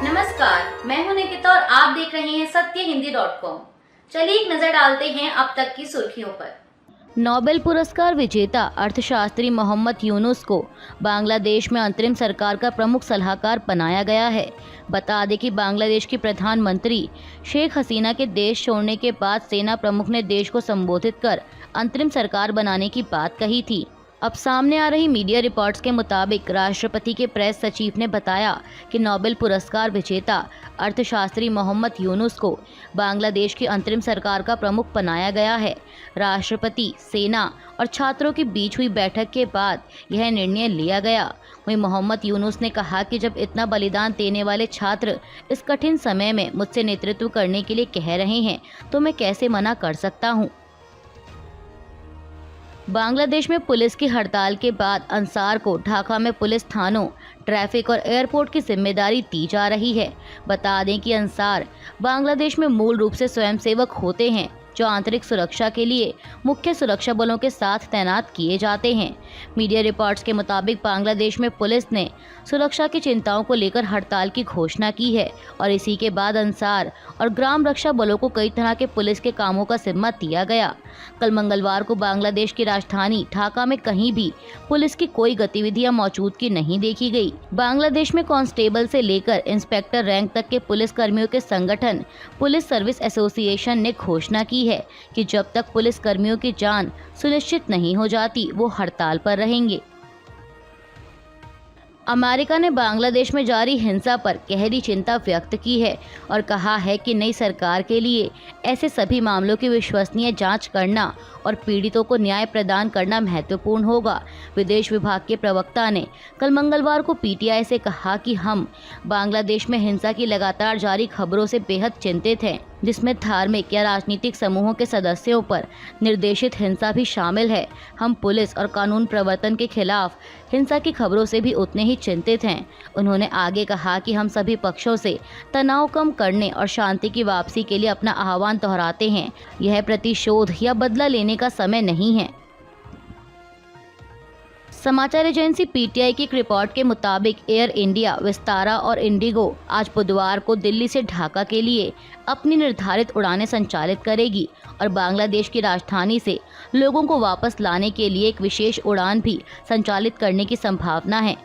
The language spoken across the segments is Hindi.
नमस्कार, मैं हूं निकिता और आप देख रहे हैं सत्यहिंदी.com। चलिए एक नजर डालते हैं अब तक की सुर्खियों पर। नोबेल पुरस्कार विजेता अर्थशास्त्री मोहम्मद यूनुस को बांग्लादेश में अंतरिम सरकार का प्रमुख सलाहकार बनाया गया है। बता दें कि बांग्लादेश की प्रधानमंत्री शेख हसीना के देश छोड़ने के बाद सेना प्रमुख ने देश को संबोधित कर अंतरिम सरकार बनाने की बात कही थी। अब सामने आ रही मीडिया रिपोर्ट्स के मुताबिक राष्ट्रपति के प्रेस सचिव ने बताया कि नोबेल पुरस्कार विजेता अर्थशास्त्री मोहम्मद यूनुस को बांग्लादेश की अंतरिम सरकार का प्रमुख बनाया गया है। राष्ट्रपति, सेना और छात्रों के बीच हुई बैठक के बाद यह निर्णय लिया गया। वहीं मोहम्मद यूनुस ने कहा कि जब इतना बलिदान देने वाले छात्र इस कठिन समय में मुझसे नेतृत्व करने के लिए कह रहे हैं तो मैं कैसे मना कर सकता हूं। बांग्लादेश में पुलिस की हड़ताल के बाद अंसार को ढाका में पुलिस थानों, ट्रैफिक और एयरपोर्ट की जिम्मेदारी दी जा रही है। बता दें कि अंसार बांग्लादेश में मूल रूप से स्वयंसेवक होते हैं जो आंतरिक सुरक्षा के लिए मुख्य सुरक्षा बलों के साथ तैनात किए जाते हैं। मीडिया रिपोर्ट्स के मुताबिक बांग्लादेश में पुलिस ने सुरक्षा की चिंताओं को लेकर हड़ताल की घोषणा की है और इसी के बाद अंसार और ग्राम रक्षा बलों को कई तरह के पुलिस के कामों का जिम्मा दिया गया। कल मंगलवार को बांग्लादेश की राजधानी ढाका में कहीं भी पुलिस की कोई गतिविधियां मौजूदगी नहीं देखी गई। बांग्लादेश में कांस्टेबल से लेकर इंस्पेक्टर रैंक तक के पुलिस कर्मियों के संगठन पुलिस सर्विस एसोसिएशन ने घोषणा की है कि जब तक पुलिस कर्मियों की जान सुनिश्चित नहीं हो जाती वो हड़ताल पर रहेंगे। अमेरिका ने बांग्लादेश में जारी हिंसा पर गहरी चिंता व्यक्त की है और कहा है कि नई सरकार के लिए ऐसे सभी मामलों की विश्वसनीय जांच करना और पीड़ितों को न्याय प्रदान करना महत्वपूर्ण होगा। विदेश विभाग के प्रवक्ता ने कल मंगलवार को पीटीआई से कहा कि हम बांग्लादेश में हिंसा की लगातार जारी खबरों से बेहद चिंतित हैं, जिसमें धार्मिक या राजनीतिक समूहों के सदस्यों पर निर्देशित हिंसा भी शामिल है। हम पुलिस और कानून प्रवर्तन के खिलाफ हिंसा की खबरों से भी उतने ही चिंतित हैं। उन्होंने आगे कहा कि हम सभी पक्षों से तनाव कम करने और शांति की वापसी के लिए अपना आह्वान दोहराते हैं। यह प्रतिशोध या बदला लेने का समय नहीं है। समाचार एजेंसी पीटीआई की एक रिपोर्ट के मुताबिक एयर इंडिया, विस्तारा और इंडिगो आज बुधवार को दिल्ली से ढाका के लिए अपनी निर्धारित उड़ानें संचालित करेगी और बांग्लादेश की राजधानी से लोगों को वापस लाने के लिए एक विशेष उड़ान भी संचालित करने की संभावना है।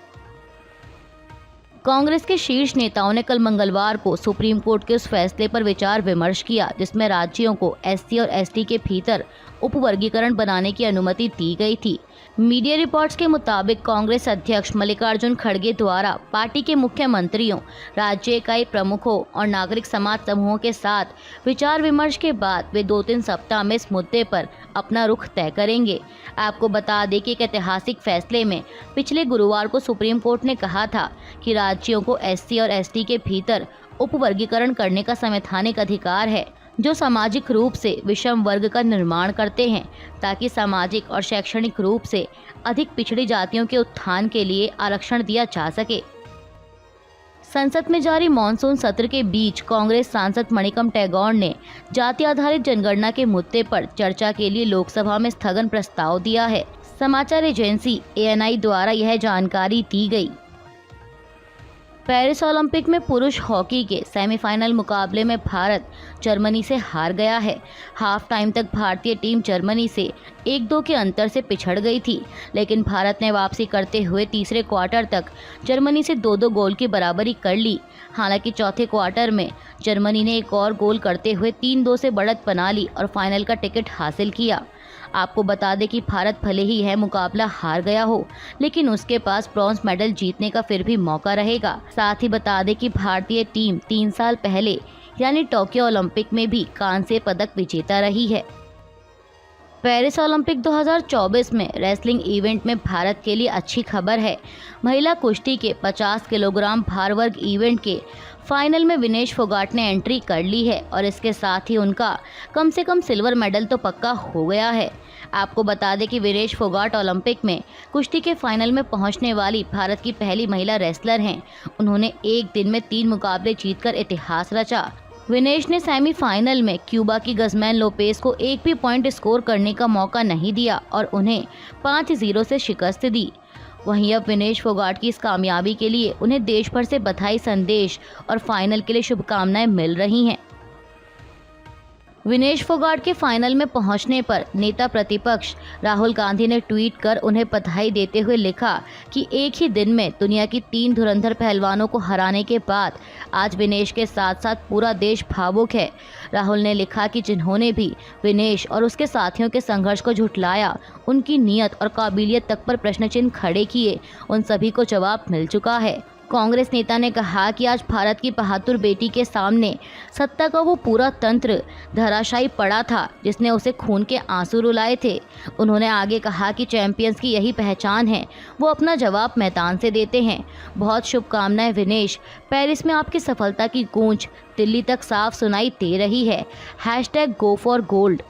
कांग्रेस के शीर्ष नेताओं ने कल मंगलवार को सुप्रीम कोर्ट के उस फैसले पर विचार विमर्श किया जिसमें राज्यों को एससी और एसटी के भीतर उपवर्गीकरण बनाने की अनुमति दी गई थी। मीडिया रिपोर्ट्स के मुताबिक कांग्रेस अध्यक्ष मल्लिकार्जुन खड़गे द्वारा पार्टी के मुख्यमंत्रियों, राज्य इकाई प्रमुखों और नागरिक समाज समूहों के साथ विचार विमर्श के बाद वे 2-3 सप्ताह में इस मुद्दे पर अपना रुख तय करेंगे। आपको बता दें कि एक ऐतिहासिक फैसले में पिछले गुरुवार को सुप्रीम कोर्ट ने कहा था कि राज्यों को एससी और एसटी के भीतर उपवर्गीकरण करने का संवैधानिक अधिकार है जो सामाजिक रूप से विषम वर्ग का निर्माण करते हैं ताकि सामाजिक और शैक्षणिक रूप से अधिक पिछड़ी जातियों के उत्थान के लिए आरक्षण दिया जा सके। संसद में जारी मॉनसून सत्र के बीच कांग्रेस सांसद मणिकम टैगोर ने जाति आधारित जनगणना के मुद्दे पर चर्चा के लिए लोकसभा में स्थगन प्रस्ताव दिया है। समाचार एजेंसी एएनआई द्वारा यह जानकारी दी गई। पेरिस ओलंपिक में पुरुष हॉकी के सेमीफाइनल मुकाबले में भारत जर्मनी से हार गया है। हाफ टाइम तक भारतीय टीम जर्मनी से 1-2 के अंतर से पिछड़ गई थी, लेकिन भारत ने वापसी करते हुए तीसरे क्वार्टर तक जर्मनी से 2-2 गोल की बराबरी कर ली। हालांकि चौथे क्वार्टर में जर्मनी ने एक और गोल करते हुए 3-2 से बढ़त बना ली और फाइनल का टिकट हासिल किया। आपको बता दें कि भारत भले ही यह मुकाबला हार गया हो, लेकिन उसके पास ब्रॉन्ज मेडल जीतने का फिर भी मौका रहेगा। साथ ही बता दें कि भारतीय टीम 3 साल पहले यानी टोक्यो ओलंपिक में भी कांस्य पदक विजेता रही है। पेरिस ओलंपिक 2024 में रेसलिंग इवेंट में भारत के लिए अच्छी खबर है। महिला कुश्ती के 50 किलोग्राम भार वर्ग इवेंट के फाइनल में विनेश फोगाट ने एंट्री कर ली है और इसके साथ ही उनका कम से कम सिल्वर मेडल तो पक्का हो गया है। आपको बता दें कि विनेश फोगाट ओलंपिक में कुश्ती के फाइनल में पहुंचने वाली भारत की पहली महिला रेसलर हैं। उन्होंने एक दिन में 3 मुकाबले जीतकर इतिहास रचा। विनेश ने सेमीफाइनल में क्यूबा की गजमैन लोपेज को एक भी पॉइंट स्कोर करने का मौका नहीं दिया और उन्हें 5-0 से शिकस्त दी। वहीं अब विनेश फोगाट की इस कामयाबी के लिए उन्हें देश भर से बधाई संदेश और फाइनल के लिए शुभकामनाएं मिल रही हैं। विनेश फोगाट के फाइनल में पहुंचने पर नेता प्रतिपक्ष राहुल गांधी ने ट्वीट कर उन्हें बधाई देते हुए लिखा कि एक ही दिन में दुनिया की 3 धुरंधर पहलवानों को हराने के बाद आज विनेश के साथ साथ पूरा देश भावुक है। राहुल ने लिखा कि जिन्होंने भी विनेश और उसके साथियों के संघर्ष को झुठलाया, उनकी नीयत और काबिलियत तक पर प्रश्न चिन्ह खड़े किए, उन सभी को जवाब मिल चुका है। कांग्रेस नेता ने कहा कि आज भारत की बहादुर बेटी के सामने सत्ता का वो पूरा तंत्र धराशायी पड़ा था जिसने उसे खून के आंसू रुलाए थे। उन्होंने आगे कहा कि चैंपियंस की यही पहचान है, वो अपना जवाब मैदान से देते हैं। बहुत शुभकामनाएं विनेश, पेरिस में आपकी सफलता की गूंज दिल्ली तक साफ सुनाई दे रही है। #GoForGold।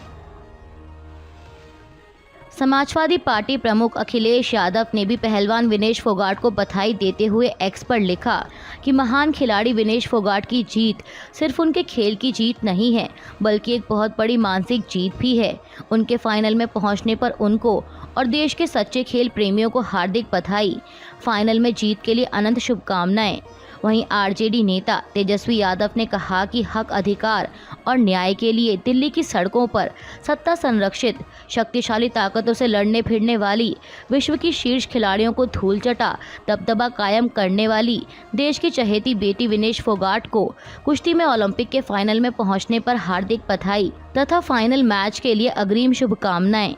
समाजवादी पार्टी प्रमुख अखिलेश यादव ने भी पहलवान विनेश फोगाट को बधाई देते हुए एक्स पर लिखा कि महान खिलाड़ी विनेश फोगाट की जीत सिर्फ उनके खेल की जीत नहीं है, बल्कि एक बहुत बड़ी मानसिक जीत भी है। उनके फाइनल में पहुंचने पर उनको और देश के सच्चे खेल प्रेमियों को हार्दिक बधाई। फाइनल में जीत के लिए अनंत शुभकामनाएं। वहीं आरजेडी नेता तेजस्वी यादव ने कहा कि हक, अधिकार और न्याय के लिए दिल्ली की सड़कों पर सत्ता संरक्षित शक्तिशाली ताकतों से लड़ने भिड़ने वाली विश्व की शीर्ष खिलाड़ियों को धूल चटा दबदबा कायम करने वाली देश की चहेती बेटी विनेश फोगाट को कुश्ती में ओलंपिक के फाइनल में पहुंचने पर हार्दिक बधाई तथा फाइनल मैच के लिए अग्रिम शुभकामनाएं।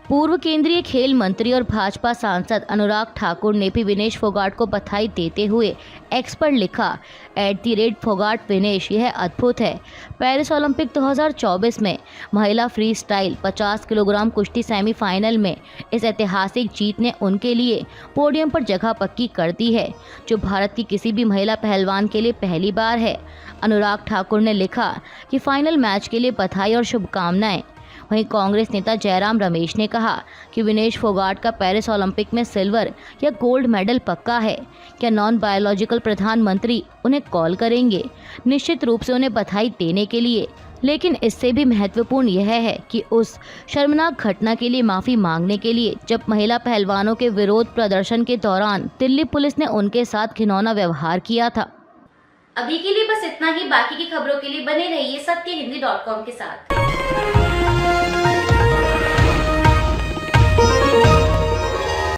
पूर्व केंद्रीय खेल मंत्री और भाजपा सांसद अनुराग ठाकुर ने भी विनेश फोगाट को बधाई देते हुए एक्स पर लिखा @फोगाट विनेश, यह अद्भुत है। पेरिस ओलंपिक 2024 में महिला फ्री स्टाइल 50 किलोग्राम कुश्ती सेमीफाइनल में इस ऐतिहासिक जीत ने उनके लिए पोडियम पर जगह पक्की कर दी है, जो भारत की किसी भी महिला पहलवान के लिए पहली बार है। अनुराग ठाकुर ने लिखा कि फाइनल मैच के लिए बधाई और शुभकामनाएं। वहीं कांग्रेस नेता जयराम रमेश ने कहा कि विनेश फोगाट का पेरिस ओलंपिक में सिल्वर या गोल्ड मेडल पक्का है। क्या नॉन बायोलॉजिकल प्रधानमंत्री उन्हें कॉल करेंगे? निश्चित रूप से उन्हें बधाई देने के लिए, लेकिन इससे भी महत्वपूर्ण यह है कि उस शर्मनाक घटना के लिए माफी मांगने के लिए जब महिला पहलवानों के विरोध प्रदर्शन के दौरान दिल्ली पुलिस ने उनके साथ घिनौना व्यवहार किया था। अभी के लिए बस इतना ही। बाकी की खबरों के लिए बने रहिए सत्यहिंदी.com के साथ।